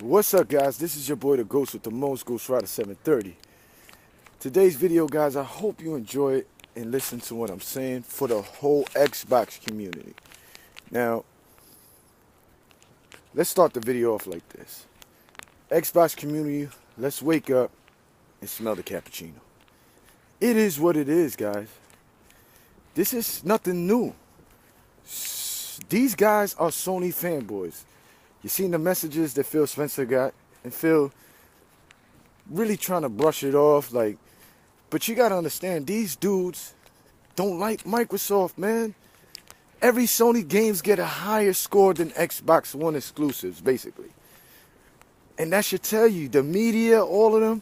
What's up, guys? This is your boy the Ghost with the most, Ghost Rider 730. Today's video, guys, I hope you enjoy it and listen to what I'm saying for the whole Xbox community. Now, let's start the video off like this. Xbox community, let's wake up and smell the cappuccino. It is what it is, guys. This is nothing new. These guys are Sony fanboys. You seen the messages that Phil Spencer got, and Phil really trying to brush it off, like, but you gotta understand, these dudes don't like Microsoft, man. Every Sony games get a higher score than Xbox One exclusives, basically. And that should tell you, the media, all of them,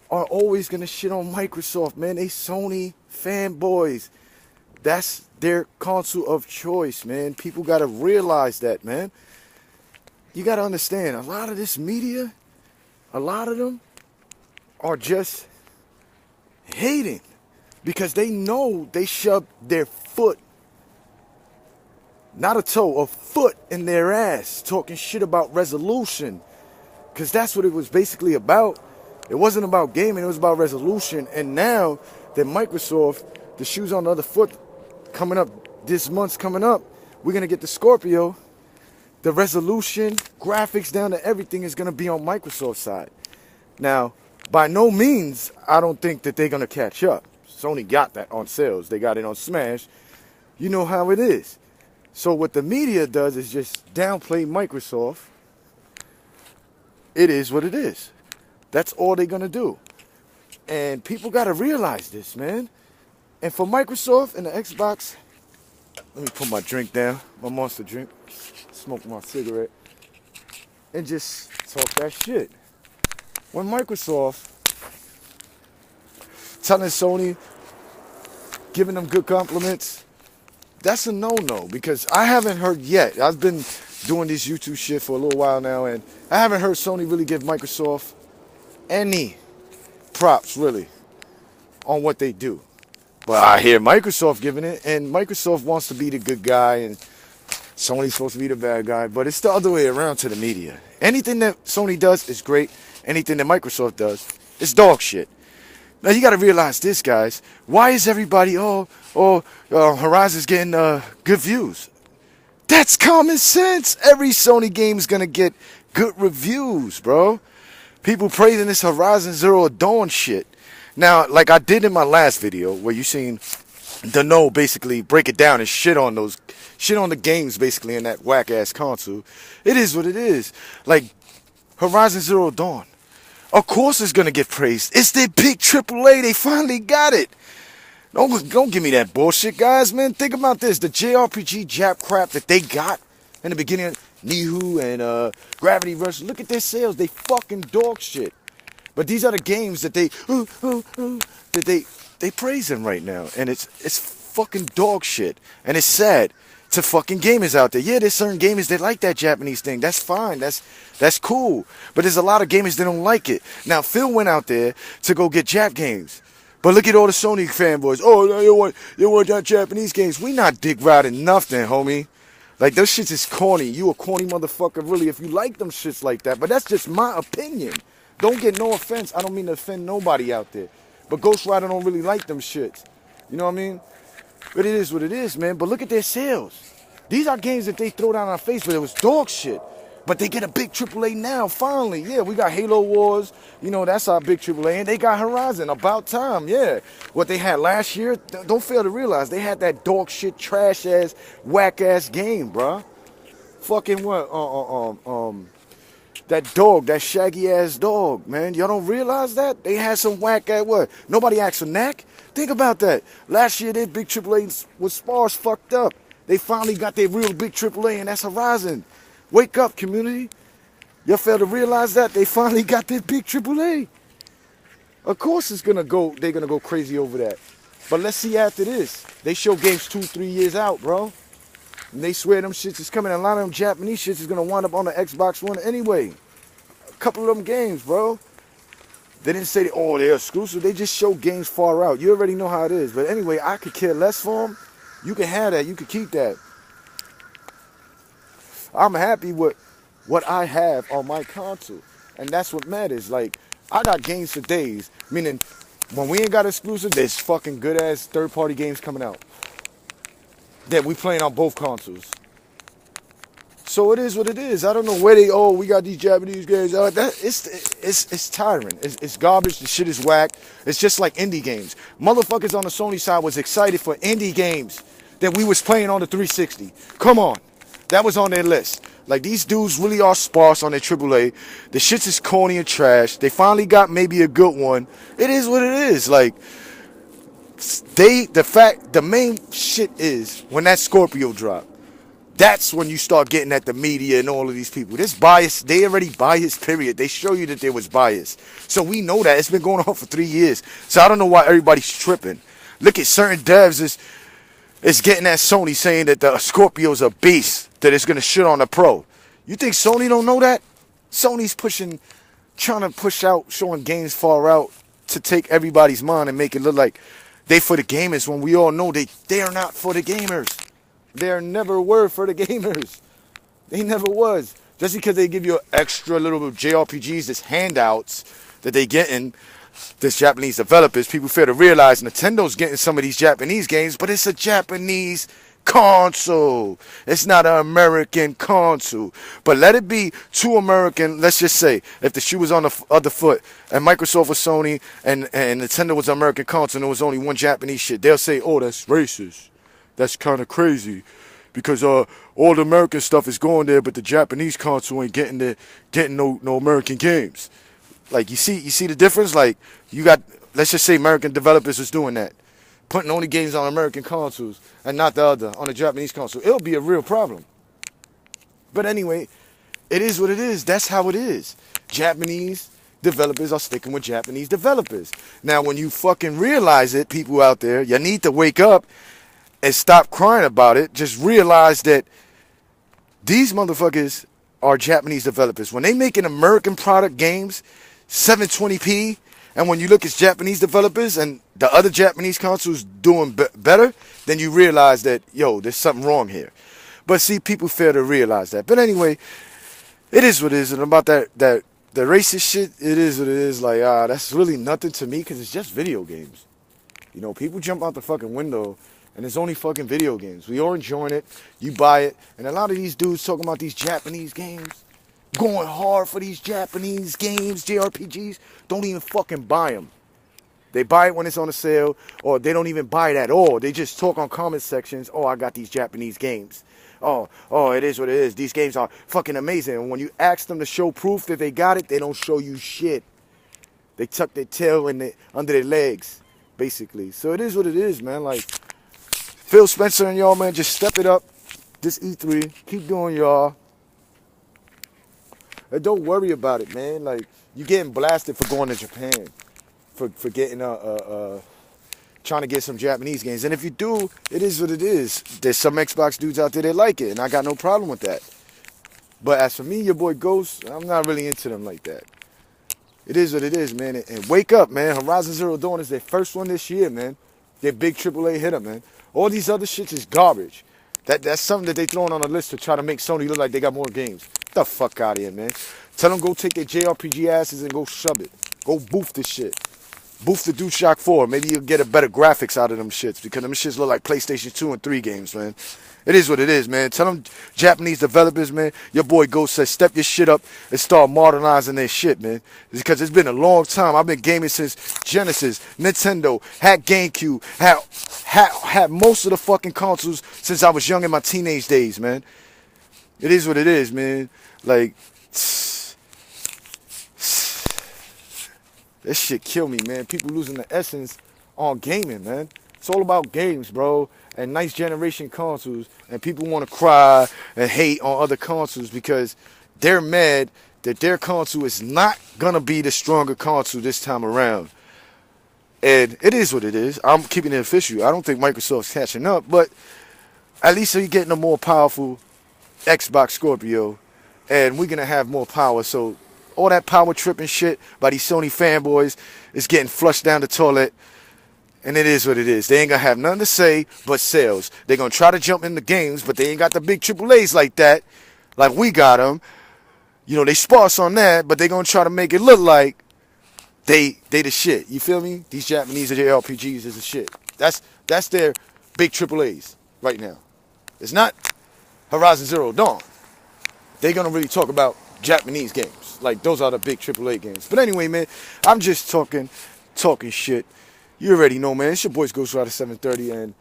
are always gonna shit on Microsoft, man. They Sony fanboys. That's their console of choice, man. People gotta realize that, man. You got to understand, a lot of this media, a lot of them are just hating because they know they shoved their foot, not a toe, a foot in their ass, talking shit about resolution, because that's what it was basically about. It wasn't about gaming, it was about resolution. And now that Microsoft, the shoes on the other foot coming up, this month's coming up, we're going to get the Scorpio. The resolution, graphics down to everything is going to be on Microsoft's side. Now, by no means, I don't think that they're going to catch up. Sony got that on sales. They got it on Smash. You know how it is. So what the media does is just downplay Microsoft. It is what it is. That's all they're going to do. And people got to realize this, man. And for Microsoft and the Xbox, let me put my drink down, my Monster drink. Smoke my cigarette and just talk that shit. When Microsoft telling Sony, giving them good compliments, that's a no-no, because I haven't heard yet. I've been doing this YouTube shit for a little while now, and I haven't heard Sony really give Microsoft any props really on what they do. But I hear Microsoft giving it, and Microsoft wants to be the good guy, and Sony's supposed to be the bad guy, but it's the other way around to the media. Anything that Sony does is great. Anything that Microsoft does is dog shit. Now you got to realize this, guys. Why is everybody, Horizon's getting good views? That's common sense. Every Sony game is going to get good reviews, bro. People praising this Horizon Zero Dawn shit. Now, like I did in my last video, where you seen Dano basically break it down and shit on the games basically in that whack ass console. It is what it is. Like Horizon Zero Dawn, of course it's gonna get praised. It's their big AAA. They finally got it. Don't give me that bullshit, guys, man. Think about this: the JRPG Jap crap that they got in the beginning, Nihu and Gravity Rush. Look at their sales. They fucking dog shit. But these are the games that they praise them right now, and it's fucking dog shit, and it's sad to fucking gamers out there. Yeah, there's certain gamers that like that Japanese thing. That's fine. That's cool. But there's a lot of gamers that don't like it. Now Phil went out there to go get Jap games, but look at all the Sony fanboys. Oh, you want that Japanese games? We not dick riding nothing, homie. Like, those shits is corny. You a corny motherfucker, really, if you like them shits like that. But that's just my opinion. Don't get no offense. I don't mean to offend nobody out there. But Ghost Rider don't really like them shits. You know what I mean? But it is what it is, man. But look at their sales. These are games that they throw down our face, but it was dog shit. But they get a big AAA now, finally. Yeah, we got Halo Wars. You know, that's our big AAA. And they got Horizon. About time, yeah. What they had last year, don't fail to realize, they had that dog shit, trash-ass, whack-ass game, bruh. Fucking what? That dog, that shaggy-ass dog, man. Y'all don't realize that? They had some whack-ass what? Nobody asked for neck? Think about that. Last year, their big AAA was sparse fucked up. They finally got their real big AAA, and that's Horizon. Wake up, community. Y'all fail to realize that? They finally got their big AAA. Of course they're gonna go crazy over that. But let's see after this. They show games 2-3 years out, bro. And they swear them shits is coming. And a lot of them Japanese shits is gonna wind up on the Xbox One anyway. A couple of them games, bro. They didn't say, they're exclusive. They just show games far out. You already know how it is. But anyway, I could care less for them. You can have that. You can keep that. I'm happy with what I have on my console. And that's what matters. Like, I got games for days. Meaning, when we ain't got exclusive, there's fucking good ass third party games coming out that we playing on both consoles. So it is what it is. I don't know where we got these Japanese games. It's tiring. It's garbage. The shit is whack. It's just like indie games. Motherfuckers on the Sony side was excited for indie games that we was playing on the 360. Come on. That was on their list. Like, these dudes really are sparse on their AAA. The shits is corny and trash. They finally got maybe a good one. It is what it is. Like, the main shit is when that Scorpio dropped. That's when you start getting at the media and all of these people. This bias, they already biased, period. They show you that there was bias. So we know that. It's been going on for 3 years. So I don't know why everybody's tripping. Look at certain devs is getting at Sony saying that the Scorpio's a beast, that it's going to shit on the Pro. You think Sony don't know that? Sony's trying to push out, showing games far out to take everybody's mind and make it look like they for the gamers when we all know they are not for the gamers. They never were for the gamers. They never was. Just because they give you an extra little bit of JRPGs, this handouts that they getting, this Japanese developers, people fail to realize Nintendo's getting some of these Japanese games, but it's a Japanese console. It's not an American console. But let it be too American. Let's just say, if the shoe was on the other foot, and Microsoft was Sony, and Nintendo was an American console, and there was only one Japanese shit, they'll say, oh, that's racist. That's kind of crazy, because all the American stuff is going there, but the Japanese console ain't getting no American games. Like, you see the difference. Like, you got, let's just say American developers is doing that, putting only games on American consoles and not the other on a Japanese console. It'll be a real problem. But anyway, it is what it is. That's how it is. Japanese developers are sticking with Japanese developers. Now, when you fucking realize it, people out there, you need to wake up and stop crying about it. Just realize that these motherfuckers are Japanese developers. When they making American product games, 720p, and when you look at Japanese developers and the other Japanese consoles doing better, then you realize that, yo, there's something wrong here. But see, people fail to realize that. But anyway, it is what it is. And about the racist shit, it is what it is. Like, that's really nothing to me, because it's just video games. You know, people jump out the fucking window and it's only fucking video games. We all enjoying it. You buy it. And a lot of these dudes talking about these Japanese games, going hard for these Japanese games, JRPGs, don't even fucking buy them. They buy it when it's on a sale, or they don't even buy it at all. They just talk on comment sections, oh, I got these Japanese games. Oh, it is what it is. These games are fucking amazing. And when you ask them to show proof that they got it, they don't show you shit. They tuck their tail under their legs, basically. So it is what it is, man. Like, Phil Spencer and y'all, man, just step it up. This E3, keep doing y'all. And don't worry about it, man. Like, you getting blasted for going to Japan, for getting trying to get some Japanese games. And if you do, it is what it is. There's some Xbox dudes out there that like it, and I got no problem with that. But as for me, your boy Ghost, I'm not really into them like that. It is what it is, man. And wake up, man. Horizon Zero Dawn is their first one this year, man. Their big AAA hitter, man. All these other shits is garbage. That's something that they throwing on a list to try to make Sony look like they got more games. Get the fuck out of here, man. Tell them go take their JRPG asses and go shove it. Go boof the shit. Boof the DualShock 4. Maybe you'll get a better graphics out of them shits, because them shits look like PlayStation 2 and 3 games, man. It is what it is, man. Tell them Japanese developers, man. Your boy Ghost says step your shit up and start modernizing their shit, man. Because it's been a long time. I've been gaming since Genesis, Nintendo, had GameCube, had most of the fucking consoles since I was young in my teenage days, man. It is what it is, man. Like, this shit kill me, man. People losing the essence on gaming, man. It's all about games, bro, and nice generation consoles, and people want to cry and hate on other consoles because they're mad that their console is not going to be the stronger console this time around. And it is what it is. I'm keeping it official. I don't think Microsoft's catching up, but at least you're getting a more powerful Xbox Scorpio, and we're going to have more power. So all that power tripping shit by these Sony fanboys is getting flushed down the toilet. And it is what it is. They ain't going to have nothing to say but sales. They're going to try to jump in the games, but they ain't got the big AAAs like that, like we got them. You know, they sparse on that, but they gonna try to make it look like they the shit. You feel me? These Japanese JRPGs is the shit. That's their big AAAs right now. It's not Horizon Zero Dawn. They're gonna really talk about Japanese games. Like those are the big AAA games. But anyway, man, I'm just talking shit. You already know, man. It's your boys Ghost Rider 730, and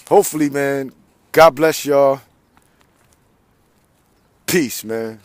hopefully, man, God bless y'all. Peace, man.